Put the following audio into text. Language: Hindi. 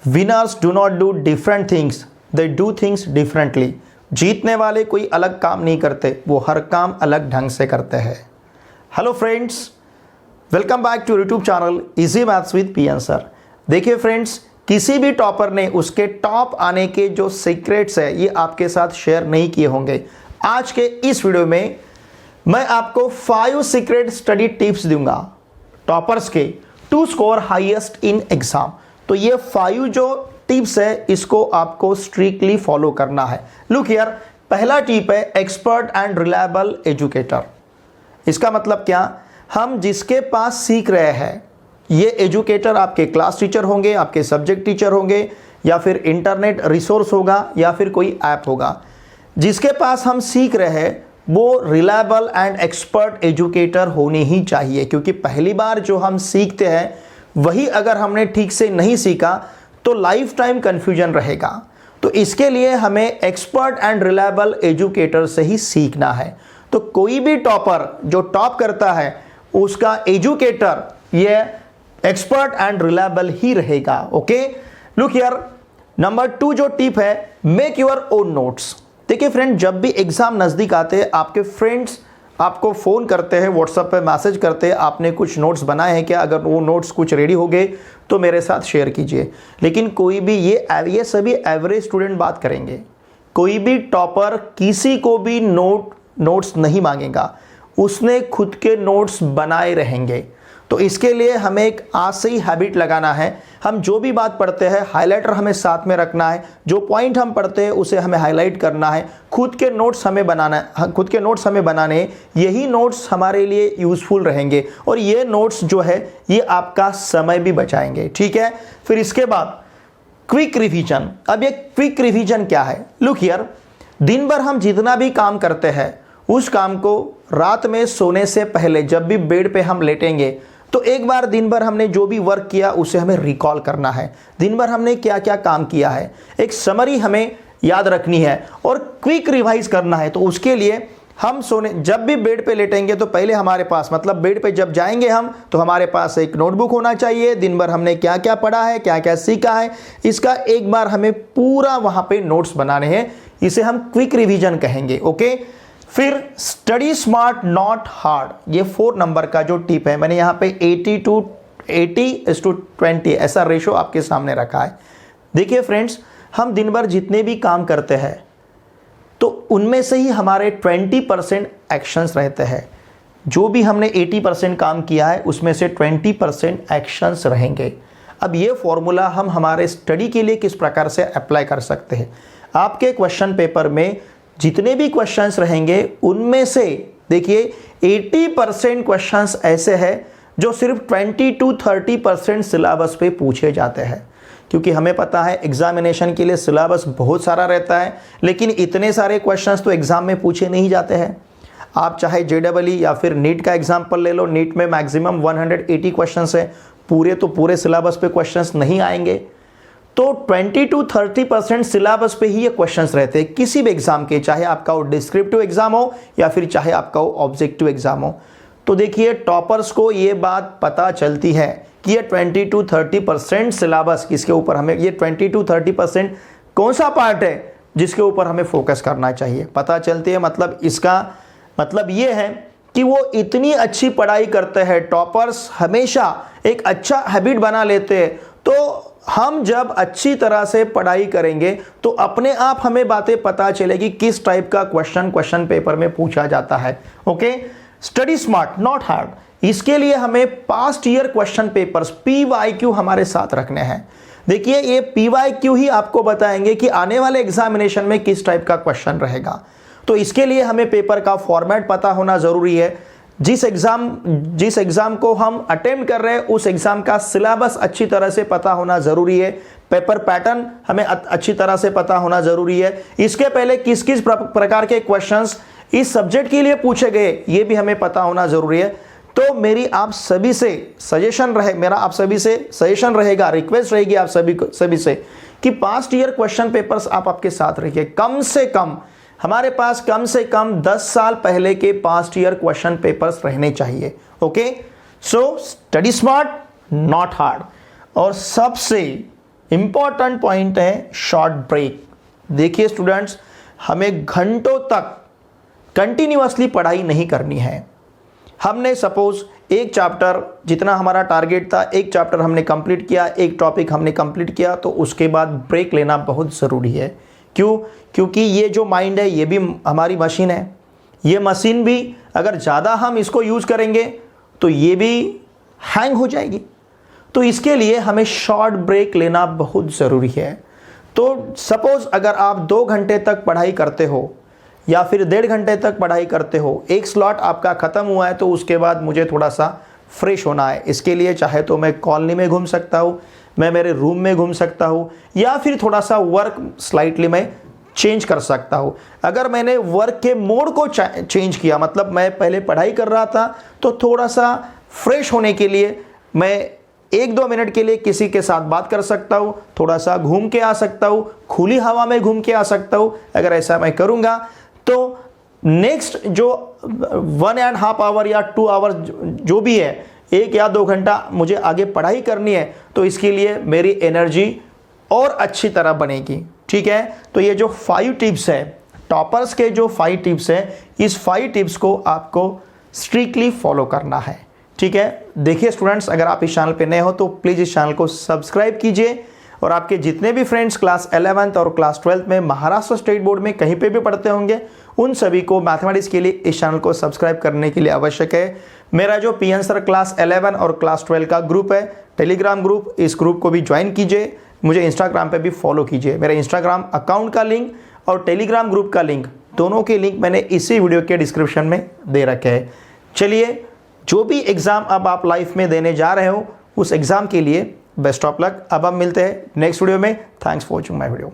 Winners do not do different things, they do things differently. जीतने वाले कोई अलग काम नहीं करते, वो हर काम अलग ढंग से करते हैं। Hello friends, welcome back to YouTube channel easy maths with PN sir. देखिए फ्रेंड्स, किसी भी टॉपर ने उसके टॉप आने के जो सीक्रेट्स है ये आपके साथ शेयर नहीं किए होंगे। आज के इस वीडियो में मैं आपको 5 सीक्रेट स्टडी टिप्स दूंगा टॉपर्स के to score highest in exam. तो ये 5 जो टिप्स है इसको आपको स्ट्रिक्टली फॉलो करना है। लुक हियर, पहला टिप है एक्सपर्ट एंड रिलायबल एजुकेटर। इसका मतलब क्या, हम जिसके पास सीख रहे हैं ये एजुकेटर आपके क्लास टीचर होंगे, आपके सब्जेक्ट टीचर होंगे, या फिर इंटरनेट रिसोर्स होगा, या फिर कोई ऐप होगा। जिसके पास हम सीख रहे हैं वो रिलायबल एंड एक्सपर्ट एजुकेटर होने ही चाहिए, क्योंकि पहली बार जो हम सीखते हैं वही अगर हमने ठीक से नहीं सीखा तो लाइफ टाइम कन्फ्यूजन रहेगा। तो इसके लिए हमें एक्सपर्ट एंड रिलायबल एजुकेटर से ही सीखना है। तो कोई भी टॉपर जो टॉप करता है उसका एजुकेटर ये एक्सपर्ट एंड रिलायबल ही रहेगा। ओके, लुक हियर, नंबर 2 जो टिप है, मेक योर ओन नोट्स। देखिए फ्रेंड, जब भी एग्जाम नजदीक आते हैं आपके फ्रेंड्स आपको फ़ोन करते हैं, व्हाट्सएप पे मैसेज करते हैं, आपने कुछ नोट्स बनाए हैं क्या, अगर वो नोट्स कुछ रेडी हो गए तो मेरे साथ शेयर कीजिए। लेकिन कोई भी ये सभी एवरेज स्टूडेंट बात करेंगे, कोई भी टॉपर किसी को भी नोट्स नहीं मांगेगा, उसने खुद के नोट्स बनाए रहेंगे। तो इसके लिए हमें एक आज से ही हैबिट लगाना है। हम जो भी बात पढ़ते हैं हाइलाइटर हमें साथ में रखना है, जो पॉइंट हम पढ़ते हैं उसे हमें हाईलाइट करना है, खुद के नोट्स हमें बनाने, यही नोट्स हमारे लिए यूज़फुल रहेंगे और ये नोट्स जो है ये आपका समय भी बचाएंगे। ठीक है, फिर इसके बाद क्विक रिवीजन। अब ये क्विक रिवीजन क्या है? लुक हियर, दिन भर हम जितना भी काम करते हैं उस काम को रात में सोने से पहले जब भी बेड पे हम लेटेंगे तो एक बार दिन भर हमने जो भी वर्क किया उसे हमें रिकॉल करना है। दिन भर हमने क्या क्या काम किया है एक समरी हमें याद रखनी है और क्विक रिवाइज करना है। तो उसके लिए हम जब भी बेड पे लेटेंगे तो पहले हमारे पास, मतलब बेड पे जब जाएंगे हम, तो हमारे पास एक नोटबुक होना चाहिए। दिन भर हमने क्या क्या पढ़ा है, क्या क्या सीखा है, इसका एक बार हमें पूरा वहाँ पे नोट्स बनाने हैं। इसे हम क्विक रिविजन कहेंगे। ओके, फिर स्टडी स्मार्ट नॉट हार्ड, ये 4 नंबर का जो टिप है, मैंने यहाँ पे 80:20 ऐसा रेशो आपके सामने रखा है। देखिए फ्रेंड्स, हम दिन भर जितने भी काम करते हैं तो उनमें से ही हमारे 20% एक्शंस रहते हैं। जो भी हमने 80% काम किया है उसमें से 20% एक्शंस रहेंगे। अब ये फॉर्मूला हम हमारे स्टडी के लिए किस प्रकार से अप्लाई कर सकते हैं? आपके क्वेश्चन पेपर में जितने भी क्वेश्चंस रहेंगे उनमें से देखिए 80% क्वेश्चंस ऐसे हैं जो सिर्फ 20-30% सिलेबस पे पूछे जाते हैं, क्योंकि हमें पता है एग्जामिनेशन के लिए सिलेबस बहुत सारा रहता है, लेकिन इतने सारे क्वेश्चंस तो एग्जाम में पूछे नहीं जाते हैं। आप चाहे JEE या फिर नीट का एग्जाम्पल ले लो, नीट में मैक्सिमम 180 क्वेश्चंस है, पूरे सिलेबस पे क्वेश्चंस नहीं आएंगे। तो 20-30% सिलेबस पे ही ये क्वेश्चंस रहते हैं किसी भी एग्जाम के, चाहे आपका वो डिस्क्रिप्टिव एग्जाम हो या फिर चाहे आपका वो ऑब्जेक्टिव एग्जाम हो। तो देखिए टॉपर्स को ये बात पता चलती है कि ये 20-30% सिलेबस किसके ऊपर हमें, ये 20-30% कौन सा पार्ट है जिसके ऊपर हमें फोकस करना चाहिए, पता चलती है। मतलब इसका मतलब ये है कि वो इतनी अच्छी पढ़ाई करते हैं, टॉपर्स हमेशा एक अच्छा हैबिट बना लेते हैं। तो हम जब अच्छी तरह से पढ़ाई करेंगे तो अपने आप हमें बातें पता चलेगी किस टाइप का क्वेश्चन पेपर में पूछा जाता है। Okay, study smart not hard, इसके लिए हमें past year question papers PYQ हमारे साथ रखने हैं। देखिए ये PYQ ही आपको बताएंगे कि आने वाले एग्जामिनेशन में किस टाइप का क्वेश्चन रहेगा। तो इसके लिए हमें पेपर का फॉर्मेट पता होना जरूरी है। जिस एग्जाम को हम अटेम्प्ट कर रहे हैं उस एग्जाम का सिलेबस अच्छी तरह से पता होना जरूरी है। पेपर पैटर्न हमें अच्छी तरह से पता होना जरूरी है। इसके पहले किस किस प्रकार के क्वेश्चंस इस सब्जेक्ट के लिए पूछे गए ये भी हमें पता होना जरूरी है। तो मेरा आप सभी से सजेशन रहेगा, रिक्वेस्ट रहेगी आप सभी से कि पास्ट ईयर क्वेश्चन पेपर्स आप आपके साथ रखिए। कम से कम हमारे पास कम से कम 10 साल पहले के पास्ट ईयर क्वेश्चन पेपर्स रहने चाहिए। Okay, so study smart not hard. और सबसे इंपॉर्टेंट पॉइंट है शॉर्ट ब्रेक। देखिए स्टूडेंट्स, हमें घंटों तक कंटिन्यूअसली पढ़ाई नहीं करनी है। हमने सपोज एक चैप्टर, जितना हमारा टारगेट था, एक चैप्टर हमने कंप्लीट किया, एक टॉपिक हमने कंप्लीट किया, तो उसके बाद ब्रेक लेना बहुत ज़रूरी है। क्यों? क्योंकि ये जो माइंड है ये भी हमारी मशीन है। ये मशीन भी अगर ज़्यादा हम इसको यूज़ करेंगे तो ये भी हैंग हो जाएगी। तो इसके लिए हमें शॉर्ट ब्रेक लेना बहुत ज़रूरी है। तो सपोज़ अगर आप 2 घंटे तक पढ़ाई करते हो या फिर 1.5 घंटे तक पढ़ाई करते हो, एक स्लॉट आपका ख़त्म हुआ है, तो उसके बाद मुझे थोड़ा सा फ्रेश होना है। इसके लिए चाहे तो मैं कॉलोनी में घूम सकता हूँ, मैं मेरे रूम में घूम सकता हूँ, या फिर थोड़ा सा वर्क स्लाइटली मैं चेंज कर सकता हूँ। अगर मैंने वर्क के मोड को चेंज किया, मतलब मैं पहले पढ़ाई कर रहा था, तो थोड़ा सा फ्रेश होने के लिए मैं 1-2 मिनट के लिए किसी के साथ बात कर सकता हूँ, थोड़ा सा घूम के आ सकता हूँ, खुली हवा में घूम के आ सकता हूँ। अगर ऐसा मैं करूँगा तो नेक्स्ट जो 1.5 आवर या 2 आवर जो भी है, 1 या 2 घंटा मुझे आगे पढ़ाई करनी है, तो इसके लिए मेरी एनर्जी और अच्छी तरह बनेगी। ठीक है, तो ये जो 5 टिप्स है, टॉपर्स के जो 5 टिप्स है, इस 5 टिप्स को आपको स्ट्रिक्टली फॉलो करना है। ठीक है, देखिए स्टूडेंट्स, अगर आप इस चैनल पे नए हो तो प्लीज़ इस चैनल को सब्सक्राइब कीजिए, और आपके जितने भी फ्रेंड्स क्लास 11th और क्लास 12th में महाराष्ट्र स्टेट बोर्ड में कहीं पे भी पढ़ते होंगे, उन सभी को मैथमेटिक्स के लिए इस चैनल को सब्सक्राइब करने के लिए आवश्यक है। मेरा जो पीएन सर क्लास 11 और क्लास 12 का ग्रुप है, टेलीग्राम ग्रुप, इस ग्रुप को भी ज्वाइन कीजिए। मुझे इंस्टाग्राम पे भी फॉलो कीजिए। मेरे इंस्टाग्राम अकाउंट का लिंक और टेलीग्राम ग्रुप का लिंक, दोनों के लिंक मैंने इसी वीडियो के डिस्क्रिप्शन में दे रखे हैं। चलिए, जो भी एग्ज़ाम अब आप लाइफ में देने जा रहे हो, उस एग्ज़ाम के लिए बेस्ट ऑफ लक। अब हम मिलते हैं नेक्स्ट वीडियो में। Thanks for watching my video.